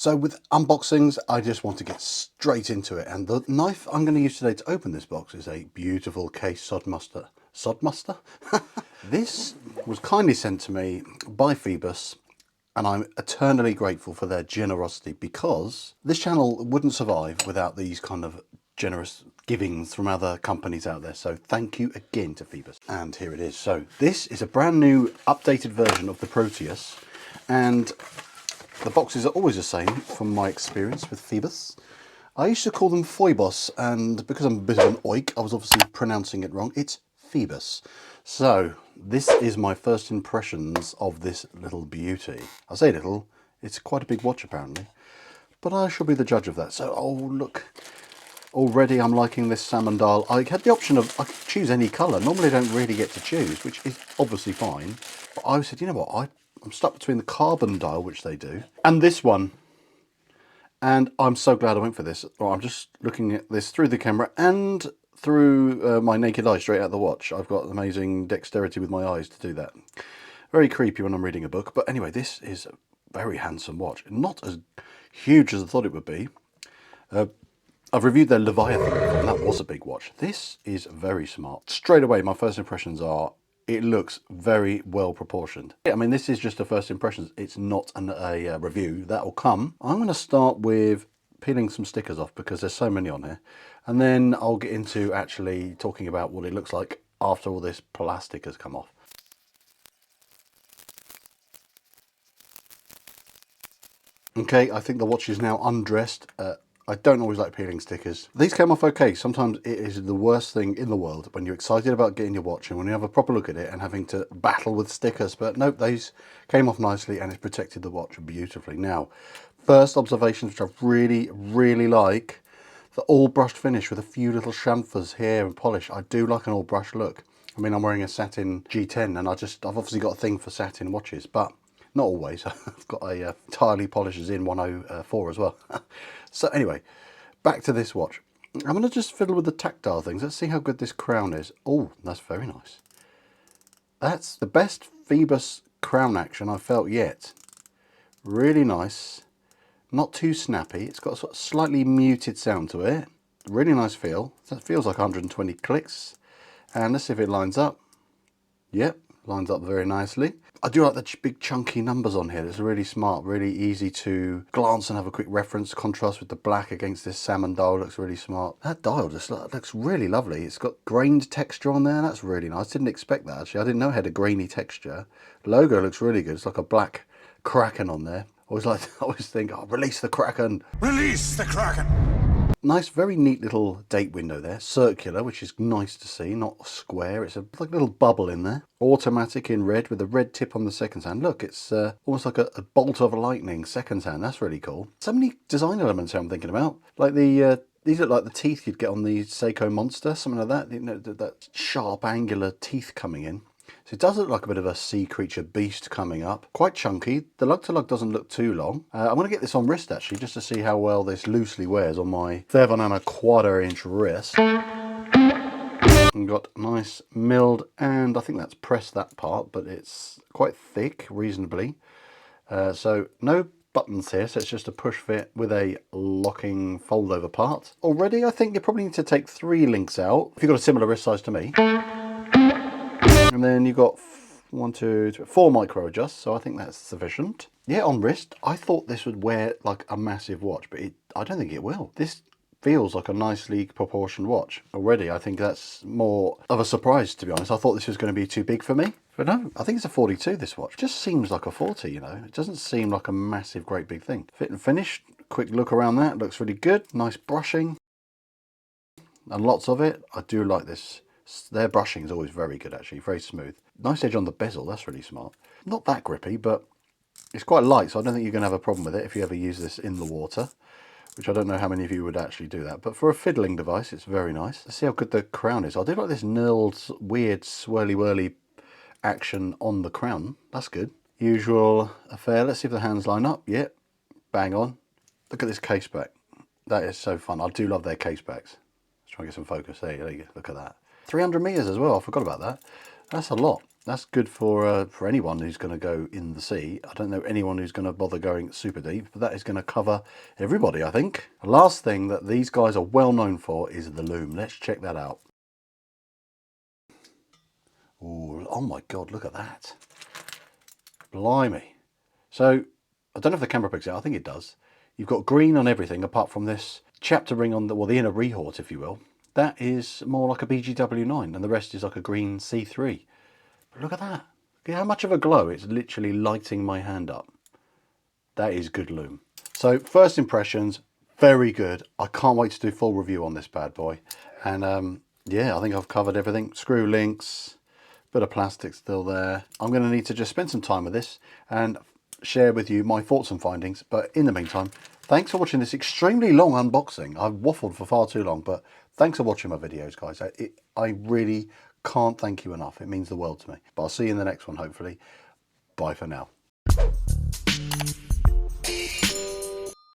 So with unboxings, I just want to get straight into it. And the knife I'm going to use today to open this box is a beautiful case Sodmuster. Sodmuster? This was kindly sent to me by Phoebus, and I'm eternally grateful for their generosity, because this channel wouldn't survive without these kind of generous givings from other companies out there. So thank you again to Phoebus. And here it is. So this is a brand new updated version of the Proteus, and the boxes are always the same from my experience with Phoebus. I used to call them Phoibos, and because I'm a bit of an oik, I was obviously pronouncing it wrong. It's Phoebus. So this is my first impressions of this little beauty. I say little, it's quite a big watch apparently, but I shall be the judge of that. So, oh look, already I'm liking this salmon dial. I had the option of, I could choose any colour. Normally I don't really get to choose, which is obviously fine. But I said, you know what, I'm stuck between the carbon dial, which they do, and this one. And I'm so glad I went for this. Well, I'm just looking at this through the camera and through my naked eye straight out of the watch. I've got amazing dexterity with my eyes to do that. Very creepy when I'm reading a book. But anyway, this is a very handsome watch. Not as huge as I thought it would be. I've reviewed their Leviathan before, and that was a big watch. This is very smart. Straight away, my first impressions are, it looks very well proportioned. I mean, this is just a first impressions. It's not a review. That will come. I'm going to start with peeling some stickers off because there's so many on here. And then I'll get into actually talking about what it looks like after all this plastic has come off. Okay, I think the watch is now undressed. I don't always like peeling stickers. These came off okay. Sometimes it is the worst thing in the world when you're excited about getting your watch and when you have a proper look at it and having to battle with stickers. But nope, these came off nicely and it's protected the watch beautifully. Now, first observations, which I really, really like, the all brushed finish with a few little chamfers here and polish. I do like an all brushed look. I mean, I'm wearing a satin G10 and I've obviously got a thing for satin watches, but not always. I've got a entirely polishes in 104 as well. So anyway, back to this watch. I'm going to just fiddle with the tactile things. Let's see how good this crown is. Oh, that's very nice. That's the best Phoebus crown action I've felt yet. Really nice. Not too snappy. It's got a sort of slightly muted sound to it. Really nice feel. That feels like 120 clicks. And let's see if it lines up. Yep, lines up very nicely. I do like the big chunky numbers on here. It's really smart, really easy to glance and have a quick reference. Contrast with the black against this salmon dial looks really smart. That dial just looks really lovely. It's got grained texture on there. That's really nice. Didn't expect that actually. I didn't know it had a grainy texture. The logo looks really good. It's like a black kraken on there. I always think, oh, release the kraken. Release the kraken. Nice, very neat little date window there. Circular, which is nice to see, not square. It's like a little bubble in there. Automatic in red with a red tip on the seconds hand. Look, it's almost like a bolt of lightning seconds hand. That's really cool. So many design elements here I'm thinking about. Like these look like the teeth you'd get on the Seiko Monster, something like that. You know, that sharp, angular teeth coming in. So it does look like a bit of a sea creature beast coming up. Quite chunky. The lug-to-lug doesn't look too long. I'm going to get this on wrist actually, just to see how well this loosely wears on my 7¼ wrist. And got nice milled, and I think that's pressed that part, but it's quite thick, reasonably. So no buttons here, so it's just a push fit with a locking fold over part. Already I think you probably need to take 3 links out, if you've got a similar wrist size to me. And then you've got 1, 2, 3, 4 micro adjusts, so I think that's sufficient. Yeah, on wrist, I thought this would wear like a massive watch, but I don't think it will. This feels like a nicely proportioned watch. Already, I think that's more of a surprise, to be honest. I thought this was going to be too big for me. But no, I think it's a 42, this watch. It just seems like a 40, you know. It doesn't seem like a massive, great big thing. Fit and finish, quick look around that, looks really good. Nice brushing, and lots of it. I do like this. Their brushing is always very good actually, very smooth. Nice edge on the bezel, that's really smart. Not that grippy, but it's quite light, so I don't think you're going to have a problem with it if you ever use this in the water, which I don't know how many of you would actually do that. But for a fiddling device, it's very nice. Let's see how good the crown is. I do like this knurled, weird, swirly-whirly action on the crown. That's good. Usual affair. Let's see if the hands line up. Yep, bang on. Look at this case back. That is so fun. I do love their case backs. Let's try and get some focus. There you go. Look at that. 300 meters as well. I forgot about that. That's a lot. That's good for anyone who's going to go in the sea. I don't know anyone who's going to bother going super deep, but that is going to cover everybody, I think. The last thing that these guys are well known for is the loom. Let's check that out. Ooh, oh my God, look at that. Blimey. So, I don't know if the camera picks it, I think it does. You've got green on everything apart from this chapter ring on the, well, the inner rehort, if you will. That is more like a BGW9 and the rest is like a green C3. But look at that. Look at how much of a glow. It's literally lighting my hand up. That is good loom. So first impressions, very good. I can't wait to do full review on this bad boy. And yeah, I think I've covered everything. Screw links, bit of plastic still there. I'm going to need to just spend some time with this and share with you my thoughts and findings. But in the meantime, thanks for watching this extremely long unboxing. I've waffled for far too long, but thanks for watching my videos, guys. I really can't thank you enough. It means the world to me. But I'll see you in the next one, hopefully. Bye for now.